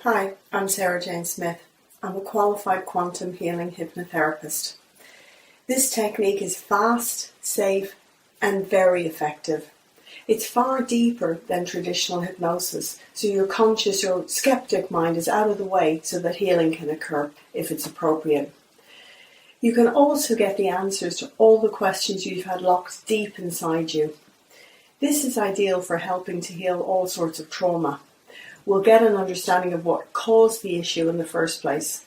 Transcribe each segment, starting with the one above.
Hi, I'm Sarah Jane Smith. I'm a qualified quantum healing hypnotherapist. This technique is fast, safe, and very effective. It's far deeper than traditional hypnosis, so your conscious or skeptic mind is out of the way so that healing can occur if it's appropriate. You can also get the answers to all the questions you've had locked deep inside you. This is ideal for helping to heal all sorts of trauma. We'll get an understanding of what caused the issue in the first place.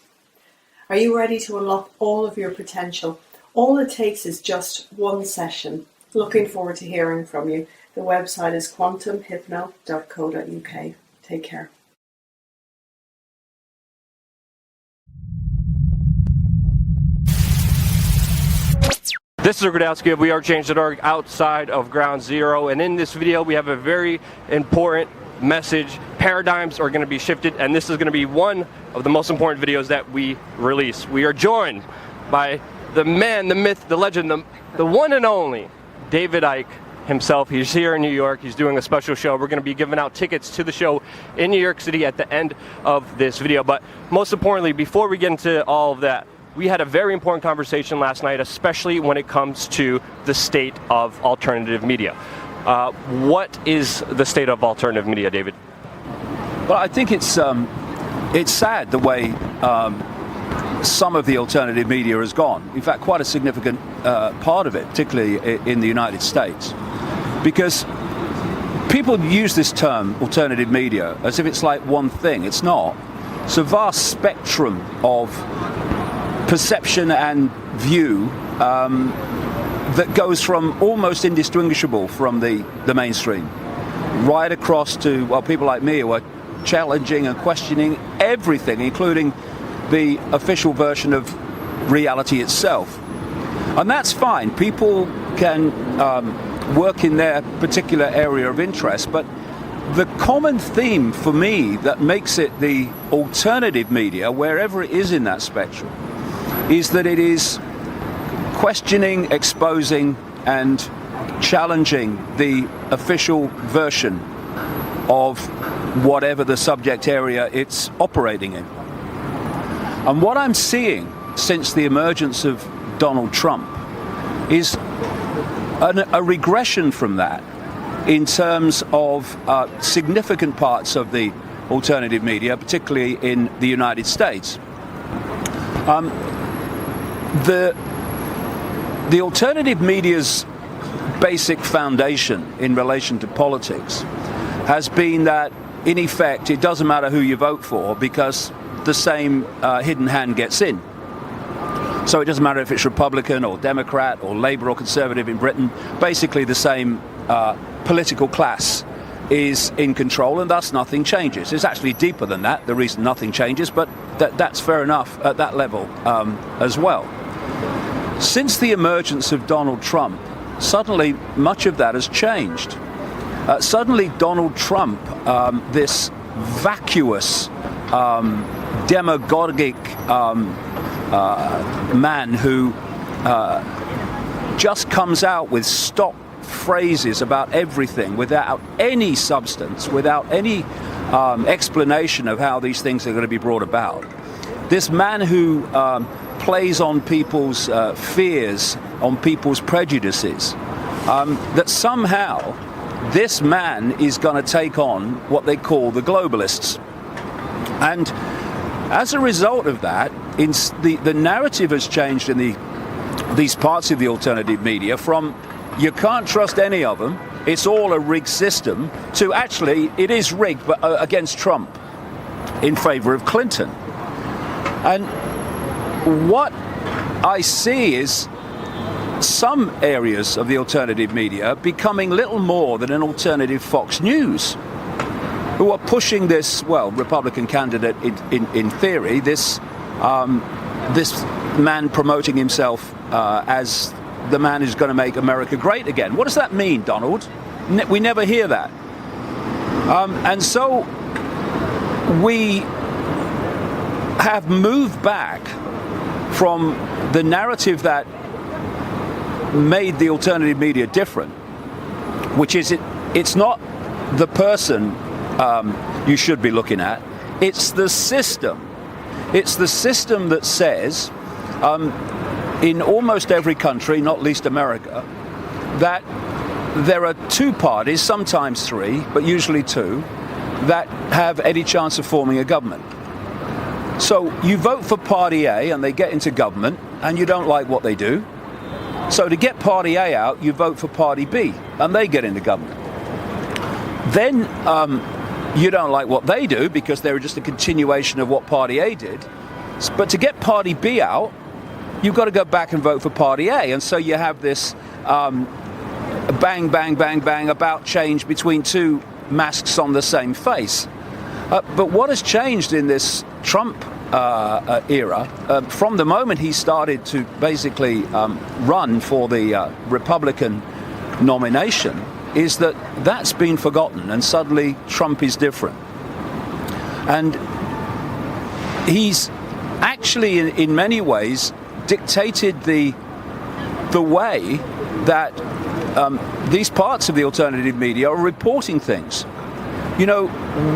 Are you ready to unlock all of your potential? All it takes is just one session. Looking forward to hearing from you. The website is quantumhypno.co.uk. Take care. This is Icke. We are Change.org outside of Ground Zero, and in this video we have a very important message. Paradigms are going to be shifted, and this is going to be one of the most important videos that we release. We are joined by the man, the myth, the legend, the one and only David Icke himself. He's here in New York. He's doing a special show. We're going to be giving out tickets to the show in New York City at the end of this video. But most importantly, before we get into all of that, we had a very important conversation last night, especially when it comes to the state of alternative media. What is the state of alternative media, David? Well, I think it's sad the way some of the alternative media has gone. In fact, quite a significant part of it, particularly in the United States, because people use this term, alternative media, as if it's like one thing. It's not. It's a vast spectrum of perception and view that goes from almost indistinguishable from the mainstream, right across to, well, people like me who are challenging and questioning everything, including the official version of reality itself. And that's fine. People can work in their particular area of interest, but the common theme for me that makes it the alternative media, wherever it is in that spectrum, is that it is questioning, exposing, and challenging the official version of whatever the subject area it's operating in. And what I'm seeing since the emergence of Donald Trump is a regression from that in terms of significant parts of the alternative media, particularly in the United States. The alternative media's basic foundation in relation to politics has been that, in effect, it doesn't matter who you vote for because the same hidden hand gets in. So it doesn't matter if it's Republican or Democrat or Labour or Conservative in Britain. Basically the same political class is in control, and thus nothing changes. It's actually deeper than that, the reason nothing changes, but that's fair enough at that level as well. Since the emergence of Donald Trump, suddenly much of that has changed. Suddenly Donald Trump, this vacuous, demagogic man who just comes out with stock phrases about everything without any substance, without any explanation of how these things are going to be brought about. This man who plays on people's fears, on people's prejudices, that somehow this man is going to take on what they call the globalists. And as a result of that, the narrative has changed in these parts of the alternative media from you can't trust any of them, it's all a rigged system, to actually it is rigged, but against Trump in favor of Clinton. And what I see is some areas of the alternative media becoming little more than an alternative Fox News, who are pushing this, well, Republican candidate in theory, this man promoting himself as the man who's going to make America great again. What does that mean, Donald? We never hear that. And so we have moved back from the narrative that made the alternative media different, which is it's not the person you should be looking at. It's the system. It's the system that says, in almost every country, not least America, that there are two parties, sometimes three, but usually two, that have any chance of forming a government. So you vote for Party A and they get into government, and you don't like what they do. So to get Party A out, you vote for Party B and they get into government. Then you don't like what they do because they're just a continuation of what Party A did. But to get Party B out, you've got to go back and vote for Party A. And so you have this bang, bang, bang, bang about change between two masks on the same face. But what has changed in this Trump era, from the moment he started to basically run for the Republican nomination, is that that's been forgotten, and suddenly Trump is different. And he's actually, in many ways, dictated the way that these parts of the alternative media are reporting things. You know,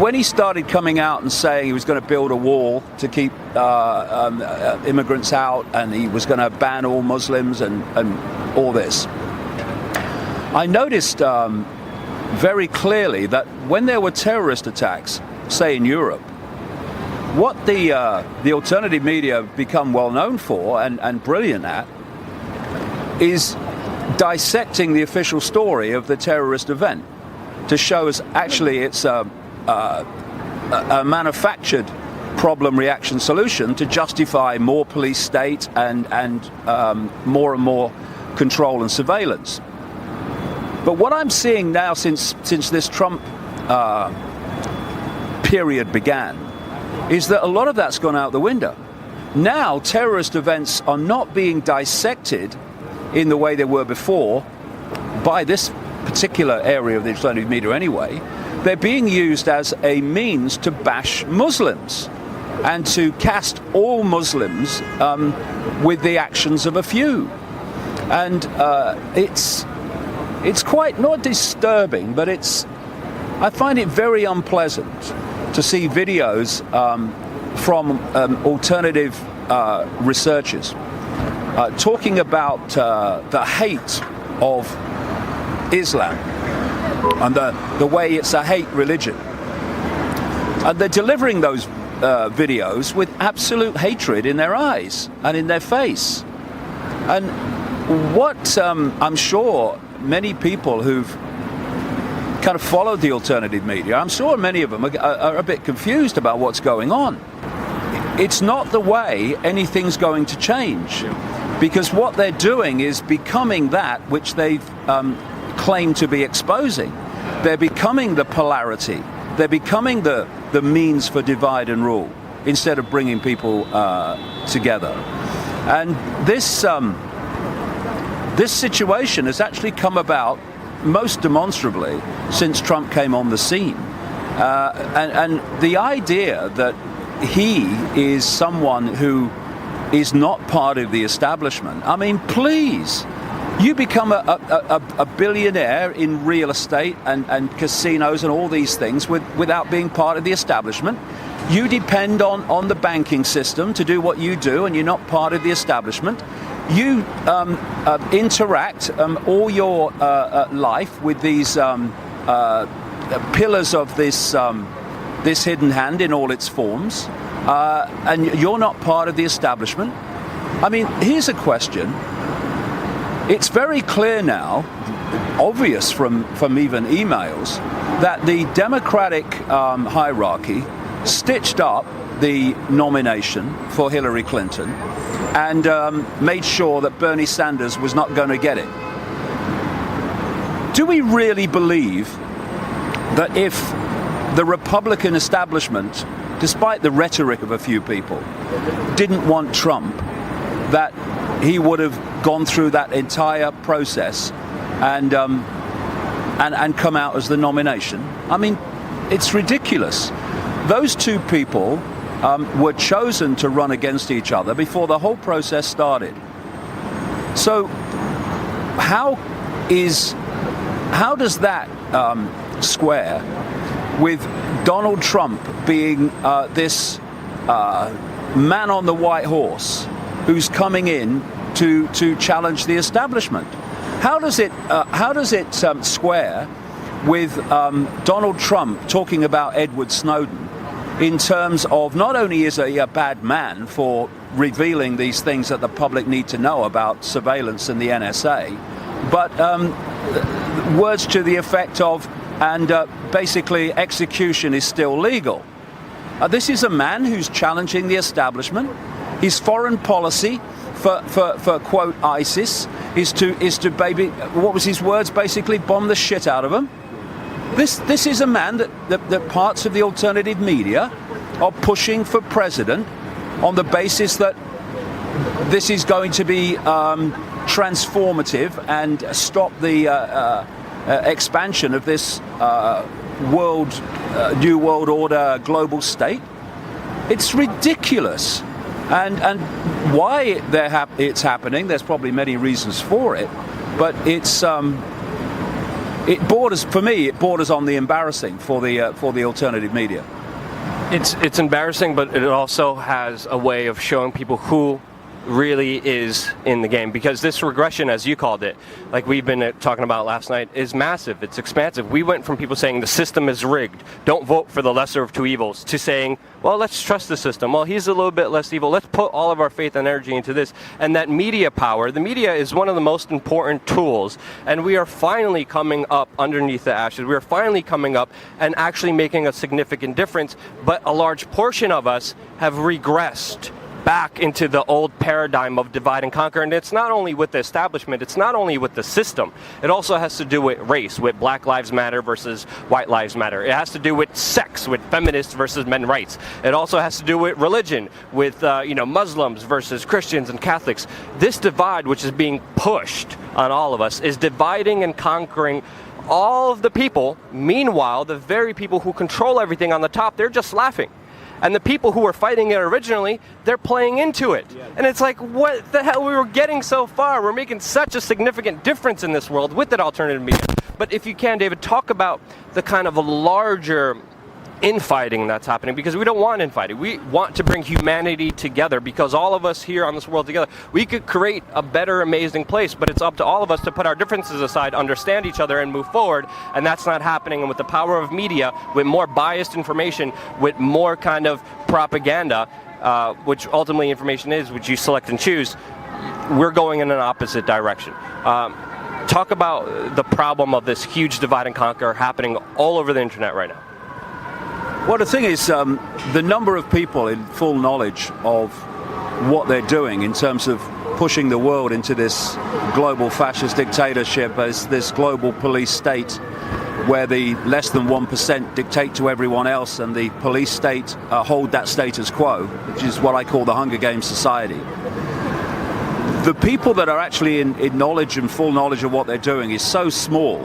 when he started coming out and saying he was going to build a wall to keep immigrants out, and he was going to ban all Muslims and all this, I noticed very clearly that when there were terrorist attacks, say in Europe, what the alternative media have become well known for and brilliant at is dissecting the official story of the terrorist event to show us actually it's a manufactured problem reaction solution to justify more police state and more control and surveillance. But what I'm seeing now since this Trump period began is that a lot of that's gone out the window. Now terrorist events are not being dissected in the way they were before by this particular area of the alternative media anyway. They're being used as a means to bash Muslims and to cast all Muslims with the actions of a few. And it's quite not disturbing, but I find it very unpleasant to see videos from alternative researchers talking about the hate of Islam and the way it's a hate religion. And they're delivering those videos with absolute hatred in their eyes and in their face. And what I'm sure many people who've kind of followed the alternative media, I'm sure many of them are a bit confused about what's going on. It's not the way anything's going to change, because what they're doing is becoming that which they've claimed to be exposing. They're becoming the polarity. They're becoming the means for divide and rule instead of bringing people together. And this situation has actually come about most demonstrably since Trump came on the scene. And the idea that he is someone who is not part of the establishment, I mean, please, you become a billionaire in real estate and casinos and all these things without being part of the establishment. You depend on the banking system to do what you do, and you're not part of the establishment. You interact all your life with these pillars of this hidden hand in all its forms, and you're not part of the establishment. I mean, here's a question. It's very clear now, obvious from even emails, that the Democratic hierarchy stitched up the nomination for Hillary Clinton and made sure that Bernie Sanders was not going to get it. Do we really believe that if the Republican establishment, despite the rhetoric of a few people, didn't want Trump, that he would have gone through that entire process and come out as the nomination? I mean, it's ridiculous. Those two people were chosen to run against each other before the whole process started. So how does that square with Donald Trump being this man on the white horse who's coming in to challenge the establishment. How does it square with Donald Trump talking about Edward Snowden in terms of not only is he a bad man for revealing these things that the public need to know about surveillance and the NSA, but words to the effect of, and basically execution is still legal. This is a man who's challenging the establishment. His foreign policy for quote ISIS is to baby, what was his words, basically bomb the shit out of them. This is a man that parts of the alternative media are pushing for president on the basis that this is going to be transformative and stop the expansion of this new world order global state. It's ridiculous. And why it's happening, there's probably many reasons for it, but it borders on the embarrassing for the alternative media. It's embarrassing, but it also has a way of showing people who really is in the game, because this regression, as you called it, like we've been talking about last night, is massive. It's expansive. We went from people saying the system is rigged, don't vote for the lesser of two evils, to saying, well, let's trust the system. Well, he's a little bit less evil. Let's put all of our faith and energy into this. And that media power, the media is one of the most important tools, and we are finally coming up underneath the ashes. We are finally coming up and actually making a significant difference, but a large portion of us have regressed back into the old paradigm of divide and conquer. And it's not only with the establishment, it's not only with the system, it also has to do with race, with Black Lives Matter versus White Lives Matter. It has to do with sex, with feminists versus men's rights. It also has to do with religion, with Muslims versus Christians and Catholics. This divide, which is being pushed on all of us, is dividing and conquering all of the people. Meanwhile, the very people who control everything on the top, they're just laughing. And the people who were fighting it originally, they're playing into it. And it's like, what the hell? We were getting so far. We're making such a significant difference in this world with that alternative media. But if you can, David, talk about the kind of a larger infighting that's happening, because we don't want infighting. We want to bring humanity together, because all of us here on this world together, we could create a better, amazing place, but it's up to all of us to put our differences aside, understand each other, and move forward, and that's not happening. And with the power of media, with more biased information, with more kind of propaganda, which ultimately information is, which you select and choose, we're going in an opposite direction. Talk about the problem of this huge divide and conquer happening all over the internet right now. Well, the thing is, the number of people in full knowledge of what they're doing in terms of pushing the world into this global fascist dictatorship, as this global police state where the less than 1% dictate to everyone else and the police state hold that status quo, which is what I call the Hunger Games society. The people that are actually in knowledge and full knowledge of what they're doing is so small.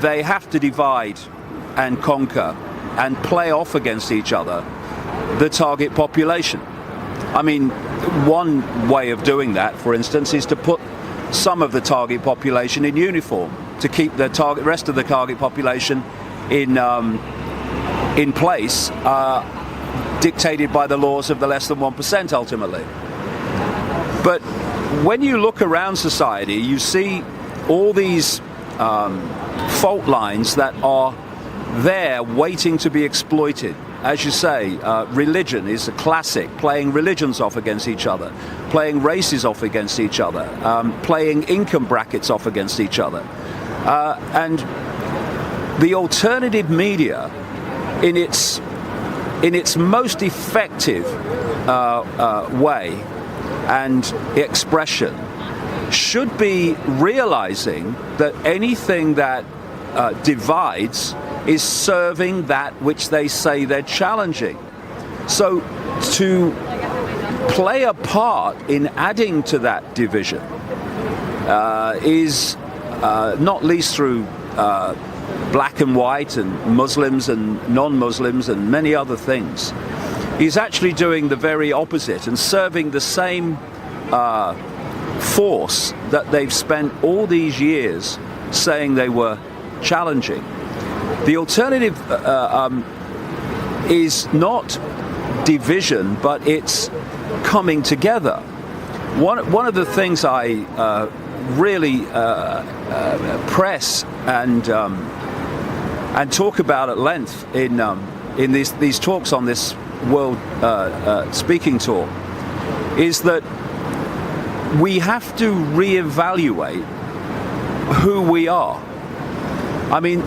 They have to divide and conquer and play off against each other the target population. I mean, one way of doing that, for instance, is to put some of the target population in uniform to keep the rest of the target population in place, dictated by the laws of the less than 1% ultimately. But when you look around society, you see all these fault lines that are there waiting to be exploited. As you say, religion is a classic, playing religions off against each other, playing races off against each other, playing income brackets off against each other. And the alternative media, in its most effective way and expression, should be realizing that anything that divides is serving that which they say they're challenging. So to play a part in adding to that division is not least through black and white and Muslims and non-Muslims and many other things. He's actually doing the very opposite and serving the same force that they've spent all these years saying they were challenging. The alternative is not division, but it's coming together. One of the things I really press and talk about at length in these talks on this World Speaking Tour is that we have to reevaluate who we are. I mean,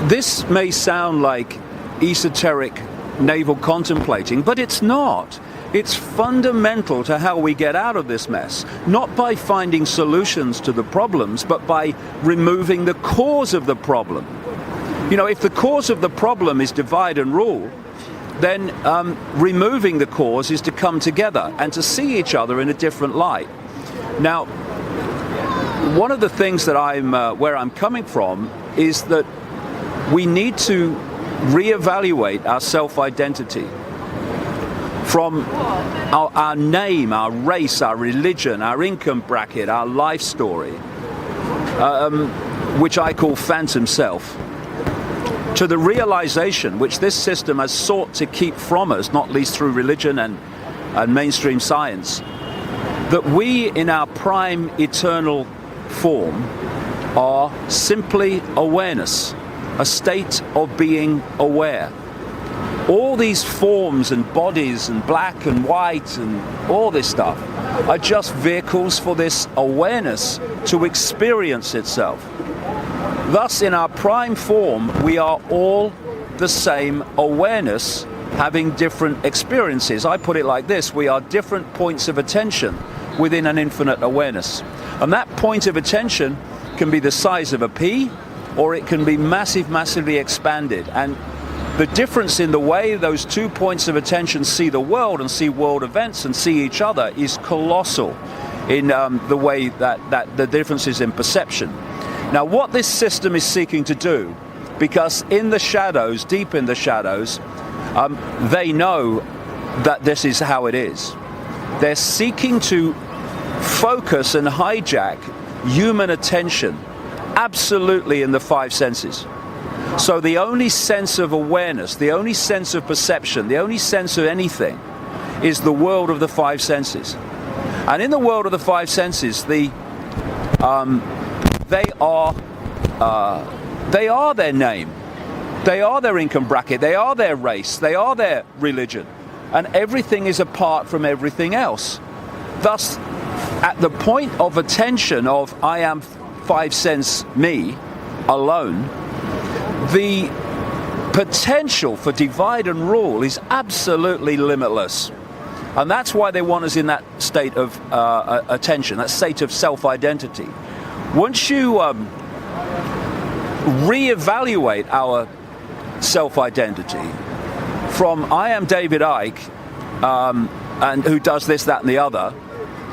this may sound like esoteric navel contemplating, but it's not. It's fundamental to how we get out of this mess, not by finding solutions to the problems, but by removing the cause of the problem. You know, if the cause of the problem is divide and rule, then removing the cause is to come together and to see each other in a different light. Now, one of the things that where I'm coming from is that we need to reevaluate our self-identity from our name, our race, our religion, our income bracket, our life story, which I call phantom self, to the realization which this system has sought to keep from us, not least through religion and mainstream science, that we in our prime eternal form are simply awareness, a state of being aware. All these forms and bodies and black and white and all this stuff are just vehicles for this awareness to experience itself. Thus, in our prime form, we are all the same awareness having different experiences. I put it like this: we are different points of attention within an infinite awareness. And that point of attention can be the size of a pea, or it can be massively expanded. And the difference in the way those 2 points of attention see the world and see world events and see each other is colossal in the way that the differences in perception. Now, what this system is seeking to do, because in the shadows, deep in the shadows, they know that this is how it is. They're seeking to focus and hijack human attention absolutely in the five senses. So the only sense of awareness, the only sense of perception, the only sense of anything is the world of the five senses. And in the world of the five senses, they are their name, they are their income bracket, they are their race, they are their religion, and everything is apart from everything else. Thus, at the point of attention of I am five sense me alone, the potential for divide and rule is absolutely limitless. And that's why they want us in that state of attention, that state of self-identity. Once you reevaluate our self-identity from I am David Icke, and who does this, that, and the other,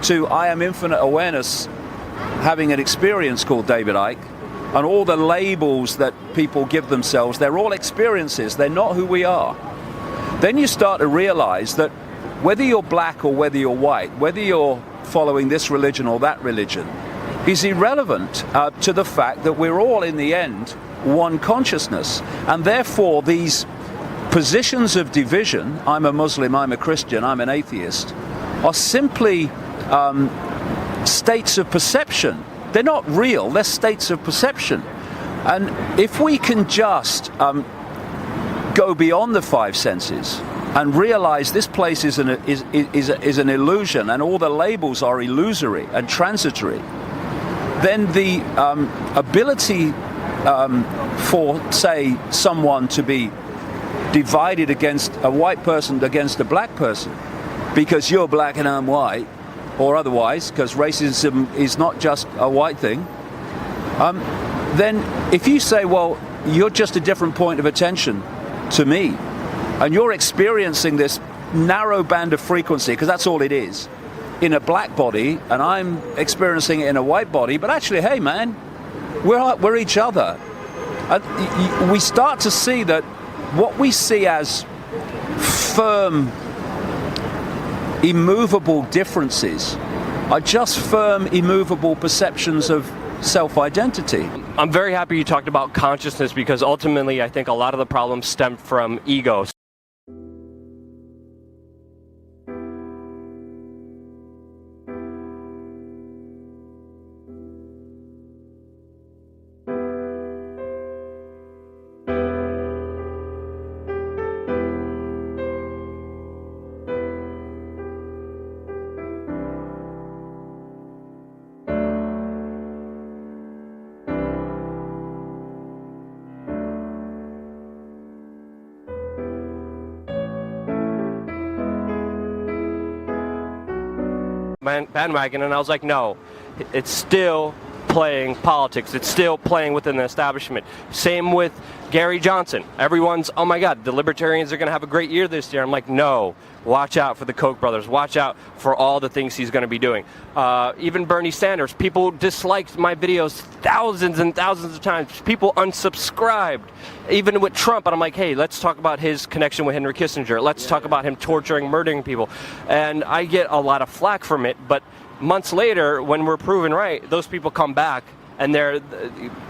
to I am infinite awareness having an experience called David Icke, and all the labels that people give themselves, they're all experiences, they're not who we are. Then you start to realize that whether you're black or whether you're white, whether you're following this religion or that religion, is irrelevant to the fact that we're all in the end one consciousness. And therefore these positions of division, I'm a Muslim, I'm a Christian, I'm an atheist, are simply states of perception. They're not real, they're states of perception. And if we can just go beyond the five senses and realize this place is an illusion and all the labels are illusory and transitory, then the ability for, say, someone to be divided against a white person against a black person because you're black and I'm white, or otherwise, because racism is not just a white thing, then if you say, well, you're just a different point of attention to me, and you're experiencing this narrow band of frequency, because that's all it is, in a black body, and I'm experiencing it in a white body, but actually, hey man, we're each other. And we start to see that what we see as firm, immovable differences are just firm, immovable perceptions of self-identity. I'm very happy you talked about consciousness, because ultimately I think a lot of the problems stem from ego. Bandwagon, and I was like, no, it's still playing politics. It's still playing within the establishment. Same with Gary Johnson. Everyone's, oh my God, the libertarians are going to have a great year this year. I'm like, no, watch out for the Koch brothers. Watch out for all the things he's going to be doing. Even Bernie Sanders, people disliked my videos thousands and thousands of times. People unsubscribed. Even with Trump, and I'm like, hey, let's talk about his connection with Henry Kissinger. Let's talk about him torturing, murdering people. And I get a lot of flack from it, but months later, when we're proven right, those people come back and they're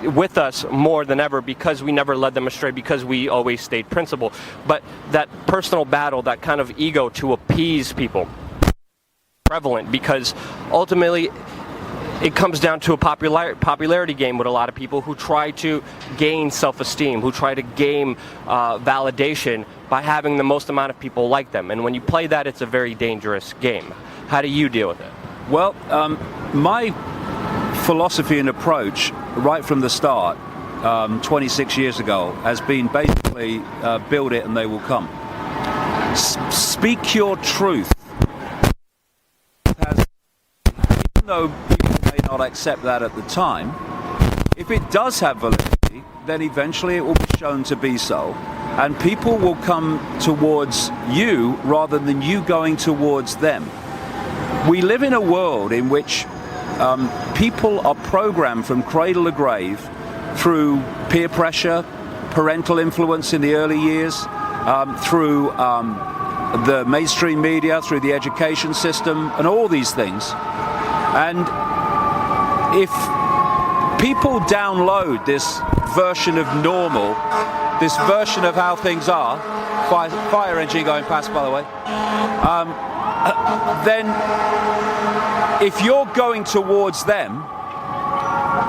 with us more than ever, because we never led them astray, because we always stayed principled. But that personal battle, that kind of ego to appease people, prevalent, because ultimately it comes down to a popularity game with a lot of people who try to gain self-esteem, who try to gain validation by having the most amount of people like them. And when you play that, it's a very dangerous game. How do you deal with it? Well, my philosophy and approach right from the start, 26 years ago, has been basically build it and they will come. Speak your truth. Even though people may not accept that at the time, if it does have validity, then eventually it will be shown to be so, and people will come towards you rather than you going towards them. We live in a world in which people are programmed from cradle to grave through peer pressure, parental influence in the early years, through the mainstream media, through the education system, and all these things. And if people download this version of normal, this version of how things are, fire engine going past, by the way, then if you're going towards them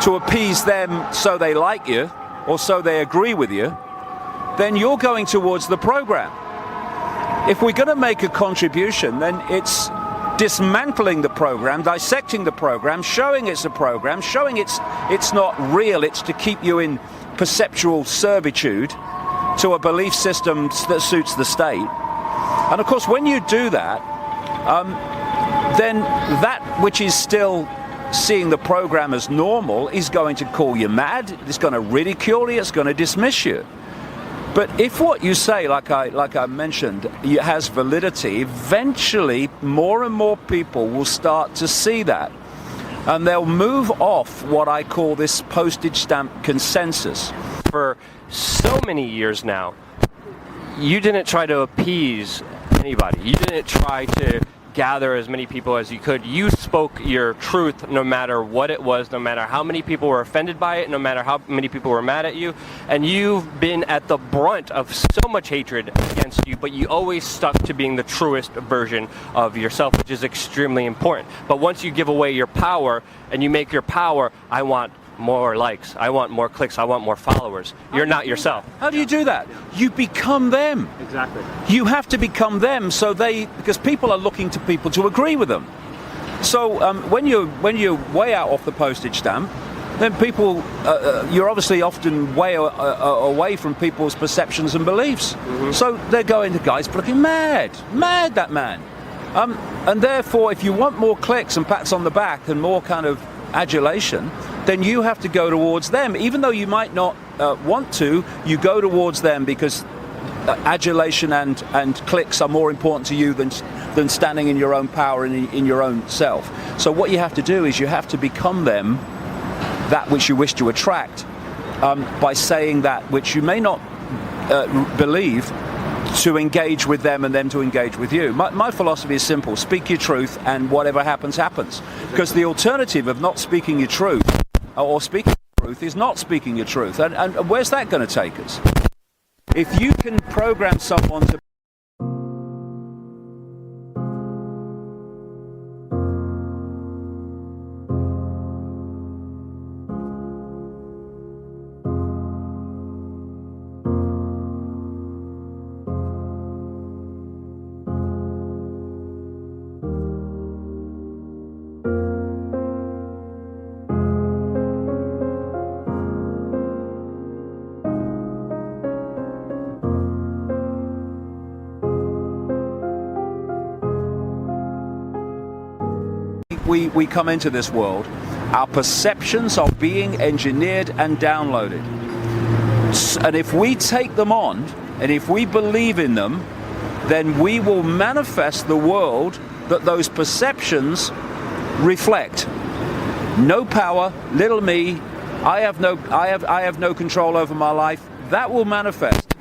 to appease them so they like you or so they agree with you, then you're going towards the program. If we're going to make a contribution, then it's dismantling the program, dissecting the program, showing it's a program, showing it's not real, it's to keep you in perceptual servitude to a belief system that suits the state. And of course, when you do that, then that which is still seeing the program as normal is going to call you mad, it's going to ridicule you, it's going to dismiss you. But if what you say, like I mentioned, it has validity, eventually more and more people will start to see that. And they'll move off what I call this postage stamp consensus. For so many years now, you didn't try to appease anybody. You didn't try to gather as many people as you could. You spoke your truth no matter what it was, no matter how many people were offended by it, no matter how many people were mad at you. And you've been at the brunt of so much hatred against you, but you always stuck to being the truest version of yourself, which is extremely important. But once you give away your power and you make your power, I want more likes, I want more clicks, I want more followers. You're not yourself. How do you do that? You become them. Exactly. You have to become them, because people are looking to people to agree with them. So when you're way out off the postage stamp, then people, you're obviously often way away from people's perceptions and beliefs. Mm-hmm. So they're going, the guy's looking mad, that man. And therefore, if you want more clicks and pats on the back and more kind of adulation, then you have to go towards them. Even though you might not want to, you go towards them because adulation and clicks are more important to you than standing in your own power and in your own self. So what you have to do is you have to become them, that which you wish to attract, by saying that which you may not believe, to engage with them and them to engage with you. My philosophy is simple: speak your truth and whatever happens, happens. Because the alternative of not speaking your truth or speaking truth is not speaking your truth. And where's that going to take us? If you can program someone to we come into this world, our perceptions are being engineered and downloaded. And if we take them on, and if we believe in them, then we will manifest the world that those perceptions reflect. No power, little me, I have no control over my life. That will manifest.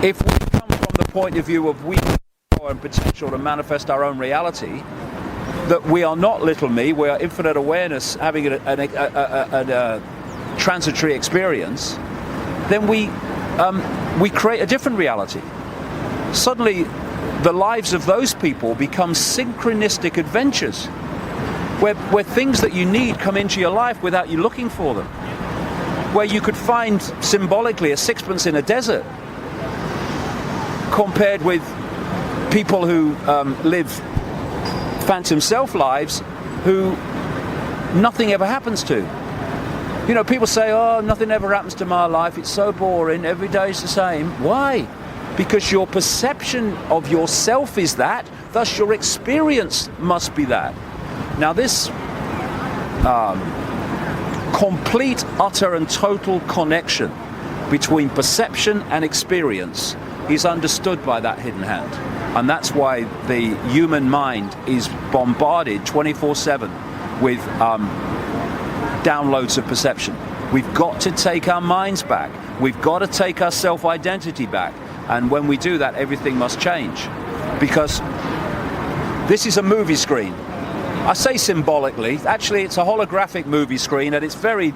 If we come from the point of view of we and potential to manifest our own reality, that we are not little me, we are infinite awareness having a transitory experience, then we create a different reality. Suddenly the lives of those people become synchronistic adventures where things that you need come into your life without you looking for them, where you could find symbolically a sixpence in a desert compared with people who live phantom self lives who nothing ever happens to. You know, people say, oh, nothing ever happens to my life, it's so boring, every day's the same. Why? Because your perception of yourself is that, thus your experience must be that. Now this complete, utter and total connection between perception and experience is understood by that hidden hand. And that's why the human mind is bombarded 24/7 with downloads of perception. We've got to take our minds back. We've got to take our self-identity back. And when we do that, everything must change. Because this is a movie screen. I say symbolically, actually it's a holographic movie screen, and it's very,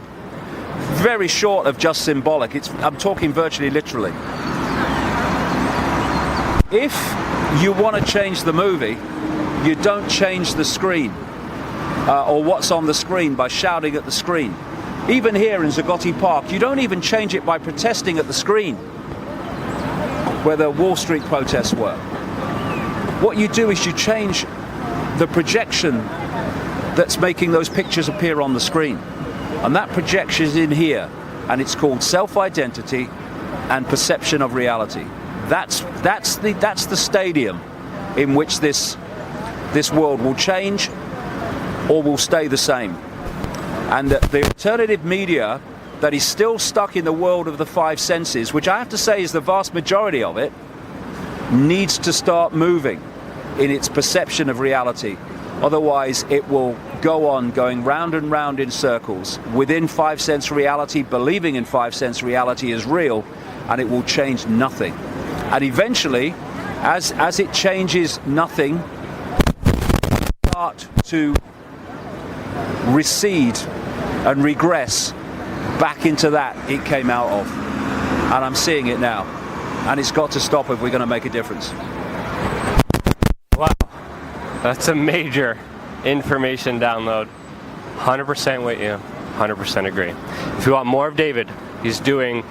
very short of just symbolic. I'm talking virtually literally. If you want to change the movie, you don't change the screen or what's on the screen by shouting at the screen. Even here in Zuccotti Park, you don't even change it by protesting at the screen where the Wall Street protests were. What you do is you change the projection that's making those pictures appear on the screen. And that projection is in here, and it's called self-identity and perception of reality. That's the stadium in which this world will change or will stay the same. And the alternative media that is still stuck in the world of the five senses, which I have to say is the vast majority of it, needs to start moving in its perception of reality. Otherwise it will go on going round and round in circles within five sense reality, believing in five sense reality is real, and it will change nothing. And eventually, as it changes nothing, start to recede and regress back into that it came out of. And I'm seeing it now. And it's got to stop if we're going to make a difference. Wow, that's a major information download. 100% with you, 100% agree. If you want more of David, he's doing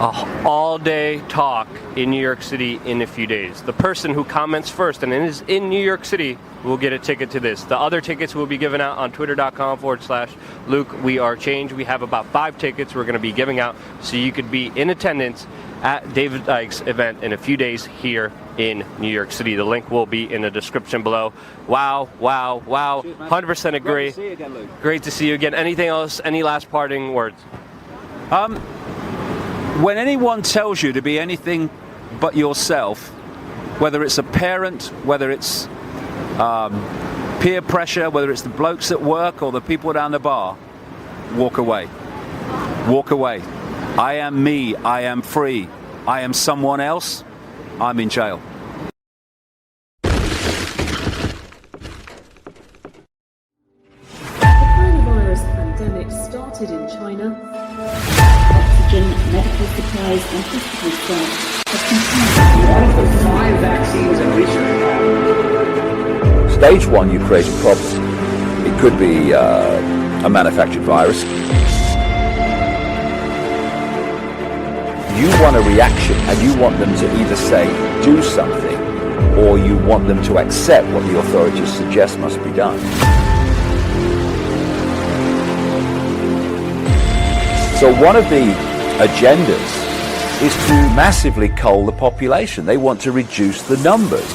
an all-day talk in New York City in a few days. The person who comments first and is in New York City will get a ticket to this. The other tickets will be given out on twitter.com/Luke We Are Change. We have about 5 tickets we're going to be giving out, so you could be in attendance at David Icke's event in a few days here in New York City. The link will be in the description below. Wow, wow, wow. Cheers, 100% agree. Great to see you again, Luke. Great to see you again. Anything else? Any last parting words? When anyone tells you to be anything but yourself, whether it's a parent, whether it's peer pressure, whether it's the blokes at work or the people down the bar, walk away. Walk away. I am me. I am free. I am someone else. I'm in jail. The coronavirus supplies and hospital staff have continued. One of the 5 vaccines in research. Stage 1, you create a problem. It could be a manufactured virus. You want a reaction, and you want them to either say, do something, or you want them to accept what the authorities suggest must be done. So one of the agendas is to massively cull the population. They want to reduce the numbers.